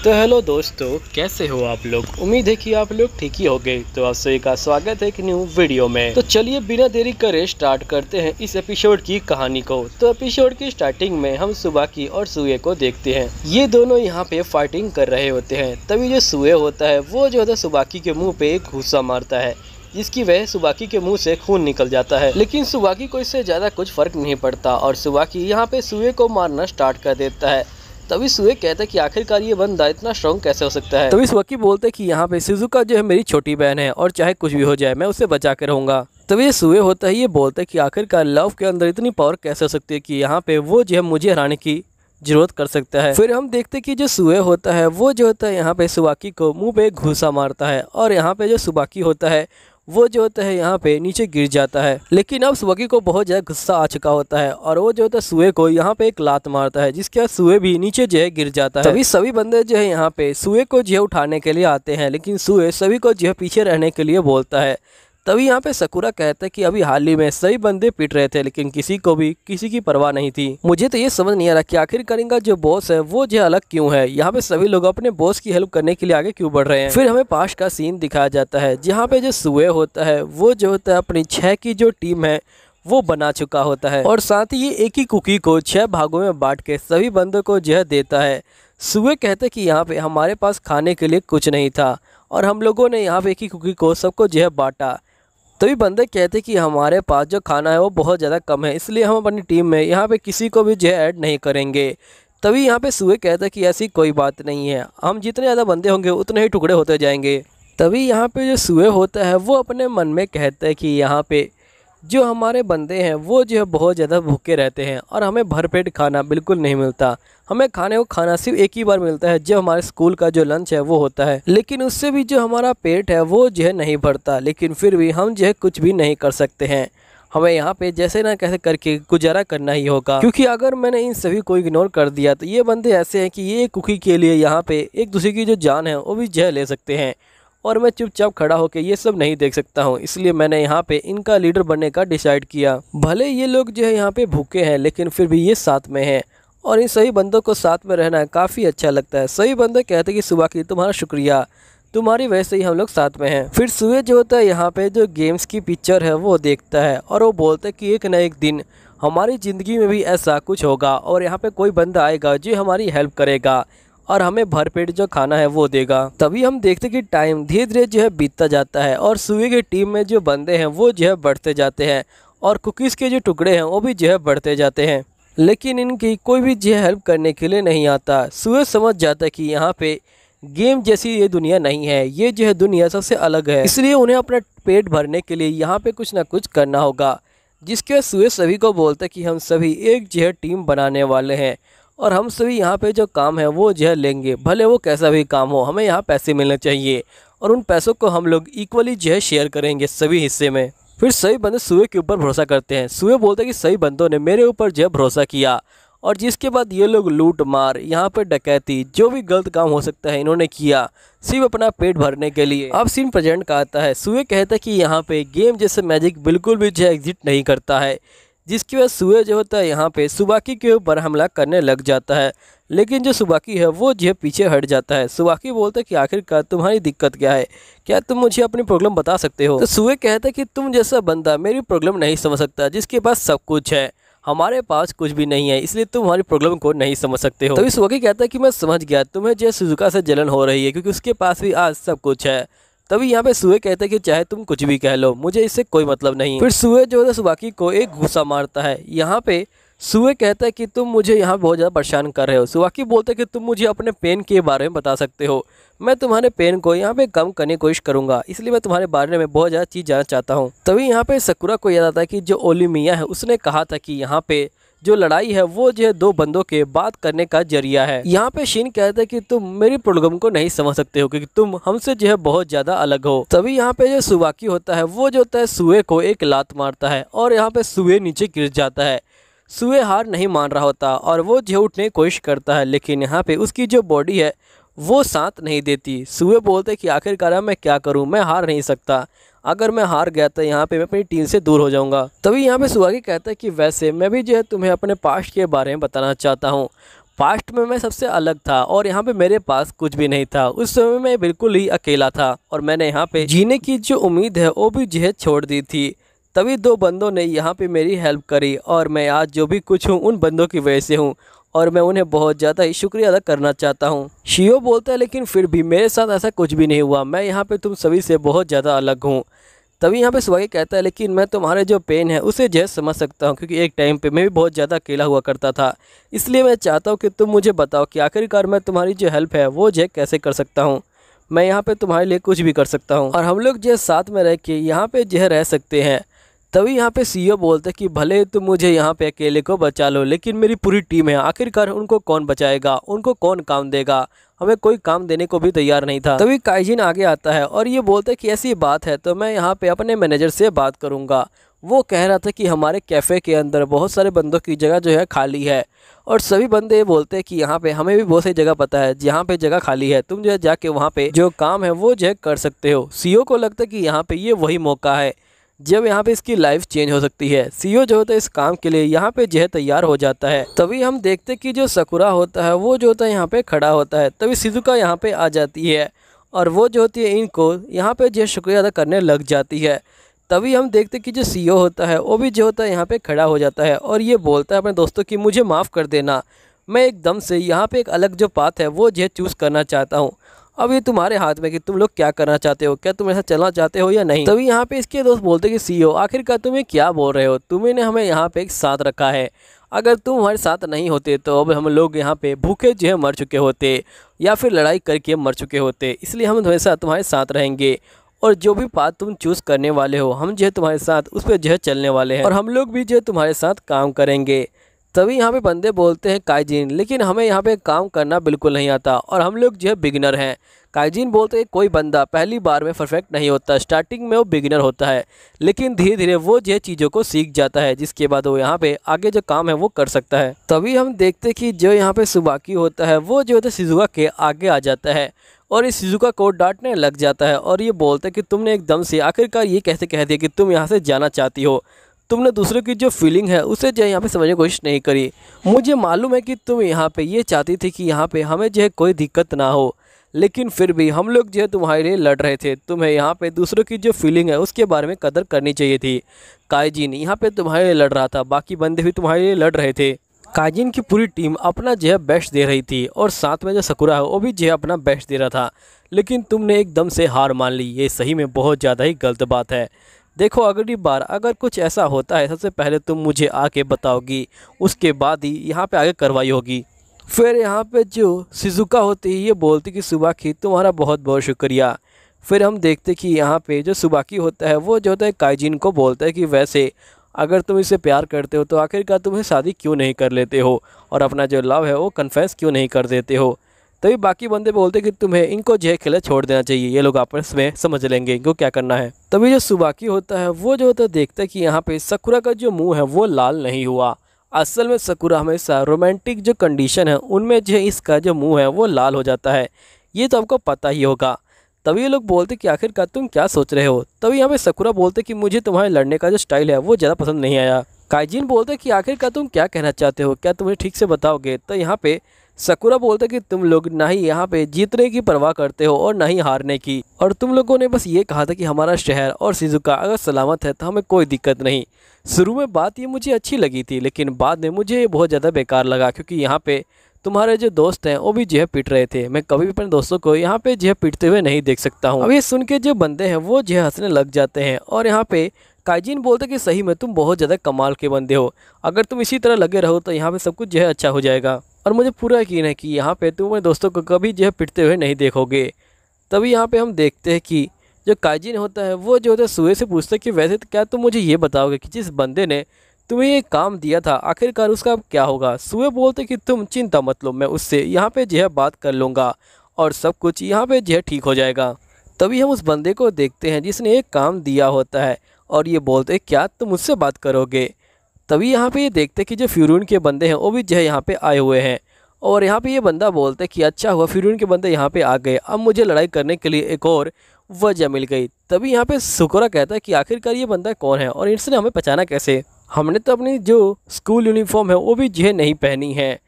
तो हेलो दोस्तों, कैसे हो आप लोग। उम्मीद है कि आप लोग ठीक ही होंगे। तो आप सभी का स्वागत है एक न्यू वीडियो में। तो चलिए बिना देरी करे स्टार्ट करते हैं इस एपिसोड की कहानी को। तो एपिसोड की स्टार्टिंग में हम सुबाकी और सुए को देखते हैं। ये दोनों यहाँ पे फाइटिंग कर रहे होते हैं। तभी जो सुए होता है वो जो है सुबाकी के मुँह पे एक घूसा मारता है, जिसकी वजह सुबाकी के मुंह से खून निकल जाता है। लेकिन सुबाकी को इससे ज्यादा कुछ फर्क नहीं पड़ता और सुबाकी यहाँ पे सुए को मारना स्टार्ट कर देता है। तभी सुए कहता है कि आखिरकार ये बंदा इतना स्ट्रॉन्ग कैसे हो सकता है। तभी सुबाकी बोलते हैं कि यहाँ पे शिजुका जो है मेरी छोटी बहन है और चाहे कुछ भी हो जाए मैं उसे बचा के रहूंगा। तभी ये सुए होता है, ये बोलता है कि आखिरकार लव के अंदर इतनी पावर कैसे हो सकती है कि यहाँ पे वो जो है मुझे हराने की जरूरत कर सकता है। फिर हम देखते हैं कि जो सुए होता है वो जो होता है यहाँ पे सुबाकी को मुंह पे घूसा मारता है और यहाँ पे जो सुबाकी होता है वो जो होता है यहाँ पे नीचे गिर जाता है। लेकिन अब सुबाकी को बहुत ज्यादा गुस्सा आ चुका होता है और वो जो होता है सुए को यहाँ पे एक लात मारता है, जिसके बाद सुए भी नीचे जो है गिर जाता है। तभी सभी बंदे जो है यहाँ पे सुए को जो है उठाने के लिए आते हैं, लेकिन सुए सभी को जो है पीछे रहने के लिए बोलता है। तभी यहाँ पे सकुरा कहता है कि अभी हाल ही में सही बंदे पिट रहे थे, लेकिन किसी की परवाह नहीं थी। मुझे तो ये समझ नहीं आ रहा कि आखिरकार इनका जो बॉस है वो जो अलग क्यों है। यहाँ पे सभी लोग अपने बॉस की हेल्प करने के लिए आगे क्यों बढ़ रहे हैं। फिर हमें पास्ट का सीन दिखाया जाता है, जहाँ पे जो सुए होता है वो जो होता है अपनी 6 की जो टीम है वो बना चुका होता है और साथ ही ये एक ही कुकी को 6 भागों में बांट के सभी बंदों को जो है देता है। सुए कहते कि यहाँ पे हमारे पास खाने के लिए कुछ नहीं था और हम लोगों ने यहाँ पे एक ही कुकी को सबको जो है बांटा। तभी बंदे कहते कि हमारे पास जो खाना है वो बहुत ज़्यादा कम है, इसलिए हम अपनी टीम में यहाँ पे किसी को भी जो है ऐड नहीं करेंगे। तभी यहाँ पे सुए कहता है कि ऐसी कोई बात नहीं है, हम जितने ज़्यादा बंदे होंगे उतने ही टुकड़े होते जाएंगे। तभी यहाँ पे जो सुए होता है वो अपने मन में कहता है कि यहाँ पे जो हमारे बंदे हैं वो जो है बहुत ज़्यादा भूखे रहते हैं और हमें भरपेट खाना बिल्कुल नहीं मिलता। हमें खाने को खाना सिर्फ एक ही बार मिलता है, जब हमारे स्कूल का जो लंच है वो होता है, लेकिन उससे भी जो हमारा पेट है वो जो है नहीं भरता। लेकिन फिर भी हम जो है कुछ भी नहीं कर सकते हैं, हमें यहाँ पे जैसे ना कैसे करके गुजारा करना ही होगा। क्योंकि अगर मैंने इन सभी को इग्नोर कर दिया तो ये बंदे ऐसे हैं कि ये कुकी के लिए यहाँ पे एक दूसरे की जो जान है वो भी जह ले सकते हैं और मैं चुपचाप खड़ा होकर ये सब नहीं देख सकता हूँ। इसलिए मैंने यहाँ पे इनका लीडर बनने का डिसाइड किया। भले ये लोग जो है यहाँ पे भूखे हैं, लेकिन फिर भी ये साथ में हैं और इन सभी बंदों को साथ में रहना काफ़ी अच्छा लगता है। सभी बंदे कहते हैं कि सुबाकी तुम्हारा शुक्रिया, तुम्हारी वजह से ही हम लोग साथ में हैं। फिर सुए जो होता है यहाँ पे जो गेम्स की पिक्चर है वो देखता है और वो बोलता है कि एक न एक दिन हमारी ज़िंदगी में भी ऐसा कुछ होगा और यहाँ पे कोई बंदा आएगा जो हमारी हेल्प करेगा और हमें भरपेट जो खाना है वो देगा। तभी हम देखते कि टाइम धीरे धीरे जो है बीतता जाता है और सुए की टीम में जो बंदे हैं वो जो है बढ़ते जाते हैं और कुकीज़ के जो टुकड़े हैं वो भी जो है बढ़ते जाते हैं, लेकिन इनकी कोई भी जो है हेल्प करने के लिए नहीं आता। सुए समझ जाता है कि यहाँ पे गेम जैसी ये दुनिया नहीं है, ये जो है दुनिया सबसे अलग है, इसलिए उन्हें अपना पेट भरने के लिए यहाँ पे कुछ ना कुछ करना होगा। जिसके सुए सभी को बोलते कि हम सभी एक जो है टीम बनाने वाले हैं और हम सभी यहाँ पे जो काम है वो जो है लेंगे, भले वो कैसा भी काम हो, हमें यहाँ पैसे मिलने चाहिए और उन पैसों को हम लोग इक्वली जो है शेयर करेंगे सभी हिस्से में। फिर सभी बंदे सुए के ऊपर भरोसा करते हैं। सुए बोलते हैं कि सभी बंदों ने मेरे ऊपर जो है भरोसा किया और जिसके बाद ये लोग लूट मार, यहाँ पे डकैती, जो भी गलत काम हो सकता है इन्होंने किया सिर्फ अपना पेट भरने के लिए। अब सीन प्रेजेंट का आता है। सुए कहता है कि यहाँ पे गेम जैसे मैजिक बिल्कुल भी जो है एग्जिट नहीं करता है, जिसकी वजह सुए जो होता है यहाँ पे सुबाकी के ऊपर हमला करने लग जाता है, लेकिन जो सुबाकी है वो जो है पीछे हट जाता है। सुबाकी बोलता है कि आखिरकार तुम्हारी दिक्कत क्या है, क्या तुम मुझे अपनी प्रॉब्लम बता सकते हो। तो सुए कहता है कि तुम जैसा बंदा मेरी प्रॉब्लम नहीं समझ सकता, जिसके पास सब कुछ है, हमारे पास कुछ भी नहीं है, इसलिए तुम हमारी प्रॉब्लम को नहीं समझ सकते हो। तभी सुबाकी कहता है कि मैं समझ गया, तुम्हें जो शिजुका से जलन हो रही है क्योंकि उसके पास भी आज सब कुछ है। तभी यहाँ पे सुए कहते हैं कि चाहे तुम कुछ भी कह लो, मुझे इससे कोई मतलब नहीं। फिर सुए जो है सुबाकी को एक घूसा मारता है। यहाँ पे सुए कहता है कि तुम मुझे यहाँ बहुत ज़्यादा परेशान कर रहे हो। सुबाकी बोलते हैं कि तुम मुझे अपने पेन के बारे में बता सकते हो, मैं तुम्हारे पेन को यहाँ पे कम करने की कोशिश करूंगा, इसलिए मैं तुम्हारे बारे में बहुत ज़्यादा चीज़ जानना चाहता हूँ। तभी यहाँ पे सकुरा को याद आता है कि जो ओलिमिया है उसने कहा था कि यहाँ पे जो लड़ाई है वो जो है दो बंदों के बात करने का जरिया है। यहाँ पे शिन कहता है कि तुम मेरी प्रॉब्लम को नहीं समझ सकते हो क्योंकि तुम हमसे जो है बहुत ज्यादा अलग हो। तभी यहाँ पे जो सुबाकी होता है वो जो होता है सुए को एक लात मारता है और यहाँ पे सुए नीचे गिर जाता है। सुए हार नहीं मान रहा होता और वो जो उठने की कोशिश करता है, लेकिन यहाँ पे उसकी जो बॉडी है वो साथ नहीं देती। सुए बोलते कि आखिरकार मैं क्या करूँ, मैं हार नहीं सकता, अगर मैं हार गया तो यहाँ पे मैं अपनी टीम से दूर हो जाऊंगा। तभी यहाँ पे सुबाकी कहता है कि वैसे मैं भी जो है तुम्हें अपने पास्ट के बारे में बताना चाहता हूँ। पास्ट में मैं सबसे अलग था और यहाँ पे मेरे पास कुछ भी नहीं था। उस समय मैं बिल्कुल ही अकेला था और मैंने यहाँ पे जीने की जो उम्मीद है वो भी जो है छोड़ दी थी। तभी दो बंदों ने यहाँ पे मेरी हेल्प करी और मैं आज जो भी कुछ हूँ उन बंदों की वजह से हूँ और मैं उन्हें बहुत ज़्यादा ही शुक्रिया अदा करना चाहता हूँ। शियो बोलता है लेकिन फिर भी मेरे साथ ऐसा कुछ भी नहीं हुआ, मैं यहाँ पे तुम सभी से बहुत ज़्यादा अलग हूँ। तभी यहाँ पे सुबाकी कहता है लेकिन मैं तुम्हारे जो पेन है उसे जो है समझ सकता हूँ, क्योंकि एक टाइम पे मैं भी बहुत ज़्यादा अकेला हुआ करता था। इसलिए मैं चाहता हूँ कि तुम मुझे बताओ कि आखिरकार मैं तुम्हारी जो हेल्प है वो जो है कैसे कर सकता हूँ। मैं यहाँ पे तुम्हारे लिए कुछ भी कर सकता हूँ और हम लोग जो है साथ में रह के यहाँ पे जो है रह सकते हैं। तभी यहाँ पे सीईओ बोलते कि भले तुम मुझे यहाँ पे अकेले को बचा लो, लेकिन मेरी पूरी टीम है, आखिरकार उनको कौन बचाएगा, उनको कौन काम देगा। हमें कोई काम देने को भी तैयार नहीं था। तभी काइजिन आगे आता है और ये बोलता है कि ऐसी बात है तो मैं यहाँ पे अपने मैनेजर से बात करूँगा। वो कह रहा था कि हमारे कैफ़े के अंदर बहुत सारे बंदों की जगह जो है खाली है और सभी बंदे बोलते हैं कि यहाँ पे हमें भी बहुत सारी जगह पता है जहाँ पे जगह खाली है, तुम जो है जाके वहाँ पे जो काम है वो जो है कर सकते हो। सीईओ को लगता है कि यहाँ पे ये वही मौका है जब यहाँ पे इसकी लाइफ चेंज हो सकती है। सीईओ जो होता है इस काम के लिए यहाँ पे जो है तैयार हो जाता है। तभी हम देखते हैं कि जो सकुरा होता है वो जो होता है यहाँ पे खड़ा होता है। तभी शिजुका यहाँ पे आ जाती है और वो जो होती है इनको यहाँ पे जो शुक्रिया अदा करने लग जाती है। तभी हम देखते हैं कि जो सीईओ होता है वो भी जो होता है यहाँ पे खड़ा हो जाता है और ये बोलता है अपने दोस्तों की मुझे माफ़ कर देना, मैं एकदम से यहाँ पे एक अलग जो पाथ है वो जो है चूज़ करना चाहता हूँ। अब ये तुम्हारे हाथ में कि तुम लोग क्या करना चाहते हो, क्या तुम ऐसा चलना चाहते हो या नहीं। तभी यहाँ पे इसके दोस्त बोलते कि सीईओ आखिरकार तुम्हें क्या बोल रहे हो, तुम्हें हमें यहाँ पे एक साथ रखा है, अगर तुम हमारे साथ नहीं होते तो अब हम लोग यहाँ पे भूखे जो है मर चुके होते या फिर लड़ाई करके मर चुके होते। इसलिए हम हमेशा तुम्हारे साथ रहेंगे और जो भी पाथ तुम चूज़ करने वाले हो हम जो है तुम्हारे साथ उस पर जो है चलने वाले हैं और हम लोग भी जो है तुम्हारे साथ काम करेंगे। तभी यहाँ पे बंदे बोलते हैं काइजिन लेकिन हमें यहाँ पे काम करना बिल्कुल नहीं आता और हम लोग जो है बिगिनर हैं। काइजिन बोलते हैं कोई बंदा पहली बार में परफेक्ट नहीं होता, स्टार्टिंग में वो बिगिनर होता है लेकिन धीरे धीरे वो जो चीज़ों को सीख जाता है जिसके बाद वो यहाँ पे आगे जो काम है वो कर सकता है। तभी हम देखते कि जो यहाँ पे सुबाकी होता है वो जो होता है शिजुका के आगे आ जाता है और इस शिजुका को डांटने लग जाता है और ये बोलता है कि तुमने एकदम से आखिरकार ये कैसे कह दिया कि तुम यहाँ से जाना चाहती हो, तुमने दूसरों की जो फीलिंग है उसे जो यहाँ पे समझने की कोशिश नहीं करी। मुझे मालूम है कि तुम यहाँ पे ये चाहती थी कि यहाँ पे हमें जो है कोई दिक्कत ना हो, लेकिन फिर भी हम लोग जो है तुम्हारे लिए लड़ रहे थे, तुम्हें यहाँ पे दूसरों की जो फीलिंग है उसके बारे में कदर करनी चाहिए थी। काइजिन यहाँ पे तुम्हारे लिए लड़ रहा था, बाकी बंदे भी तुम्हारे लिए लड़ रहे थे। काइजिन की पूरी टीम अपना जो है बेस्ट दे रही थी और साथ में जो सकुरा है वो भी जो है अपना बेस्ट दे रहा था, लेकिन तुमने एकदम से हार मान ली। ये सही में बहुत ज़्यादा ही गलत बात है। देखो अगली बार अगर कुछ ऐसा होता है सबसे पहले तुम मुझे आके बताओगी, उसके बाद ही यहाँ पे आगे कार्रवाई होगी। फिर यहाँ पे जो शिजुका होती है ये बोलती कि सुबाकी तुम्हारा बहुत बहुत शुक्रिया। फिर हम देखते कि यहाँ पे जो सुबाकी होता है वो जो होता है काइजिन को बोलता है कि वैसे अगर तुम इसे प्यार करते हो तो आखिरकार तुम्हें शादी क्यों नहीं कर लेते हो और अपना जो लव है वो कन्फेस क्यों नहीं कर देते हो। तभी बाकी बंदे बोलते कि तुम्हें इनको जो है खेला छोड़ देना चाहिए, ये लोग आपस में समझ लेंगे इनको क्या करना है। तभी जो सुबाकी होता है वो जो होता है देखता है कि यहाँ पे सकुरा का जो मुंह है वो लाल नहीं हुआ। असल में सकुरा हमेशा रोमांटिक जो कंडीशन है उनमें जो इसका जो मुंह है वो लाल हो जाता है, ये तो आपको पता ही होगा। तभी ये लोग बोलते कि आखिरकार तुम क्या सोच रहे हो। तभी यहाँ पे सकुरा बोलते कि मुझे तुम्हारे लड़ने का जो स्टाइल है वो ज़्यादा पसंद नहीं आया। काइजिन बोलते कि आखिरकार तुम क्या कहना चाहते हो, क्या तुम्हें ठीक से बताओगे। तो यहाँ पे सकुरा बोलता कि तुम लोग ना ही यहाँ पे जीतने की परवाह करते हो और ना ही हारने की, और तुम लोगों ने बस ये कहा था कि हमारा शहर और शिजुका अगर सलामत है तो हमें कोई दिक्कत नहीं। शुरू में बात ये मुझे अच्छी लगी थी लेकिन बाद में मुझे ये बहुत ज़्यादा बेकार लगा, क्योंकि यहाँ पे तुम्हारे जो दोस्त हैं वो भी जो है पिट रहे थे। मैं कभी भी अपने दोस्तों को यहाँ पे जो है पिटते हुए नहीं देख सकता हूँ। अब ये सुन के जो बंदे हैं वो जो है हंसने लग जाते हैं और यहाँ पे काइजिन बोलते कि सही में तुम बहुत ज़्यादा कमाल के बंदे हो, अगर तुम इसी तरह लगे रहो तो यहाँ पे सब कुछ जो है अच्छा हो जाएगा और मुझे पूरा यकीन है कि यहाँ पे तुम अपने दोस्तों को कभी जो है पिटते हुए नहीं देखोगे। तभी यहाँ पे हम देखते हैं कि जो काइजिन होता है वो जो होता है सुए से पूछता है कि वैसे क्या तुम मुझे ये बताओगे कि जिस बंदे ने तुम्हें ये काम दिया था आखिरकार उसका अब क्या होगा। सुए बोलते कि तुम चिंता मत लो, मैं उससे यहाँ पे जो है बात कर लूँगा और सब कुछ यहाँ पे जो है ठीक हो जाएगा। तभी हम उस बंदे को देखते हैं जिसने एक काम दिया होता है और ये बोलते क्या तुम मुझसे बात करोगे। तभी यहाँ पे ये देखते कि जो फ्यूरिन के बंदे हैं वो भी जो है यहाँ पे आए हुए हैं और यहाँ पे ये बंदा बोलता है कि अच्छा हुआ फ्यूरिन के बंदे यहाँ पे आ गए, अब मुझे लड़ाई करने के लिए एक और वजह मिल गई। तभी यहाँ पे सुकुरा कहता है कि आखिरकार ये बंदा कौन है और इसने हमें पहचाना कैसे, हमने तो अपनी जो स्कूल यूनिफॉर्म है वो भी जो है नहीं पहनी है।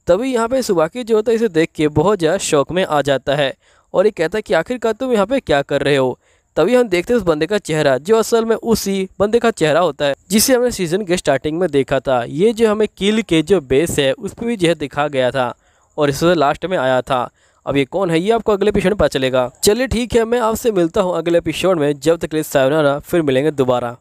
तभी यहाँ पे सुबाकी जो होता है इसे देख के बहुत ज़्यादा शौक में आ जाता है और ये कहता है कि आखिरकार तुम यहाँ पे क्या कर रहे हो। तभी हम देखते हैं उस बंदे का चेहरा, जो असल में उसी बंदे का चेहरा होता है जिसे हमने सीजन के स्टार्टिंग में देखा था। ये जो हमें किल के जो बेस है उस पर भी जो है दिखा गया था और इससे लास्ट में आया था। अब ये कौन है ये आपको अगले एपिसोड में पता चलेगा। चलिए ठीक है, मैं आपसे मिलता हूँ अगले एपिसोड में। जब तक के लिए सायोनारा, फिर मिलेंगे दोबारा।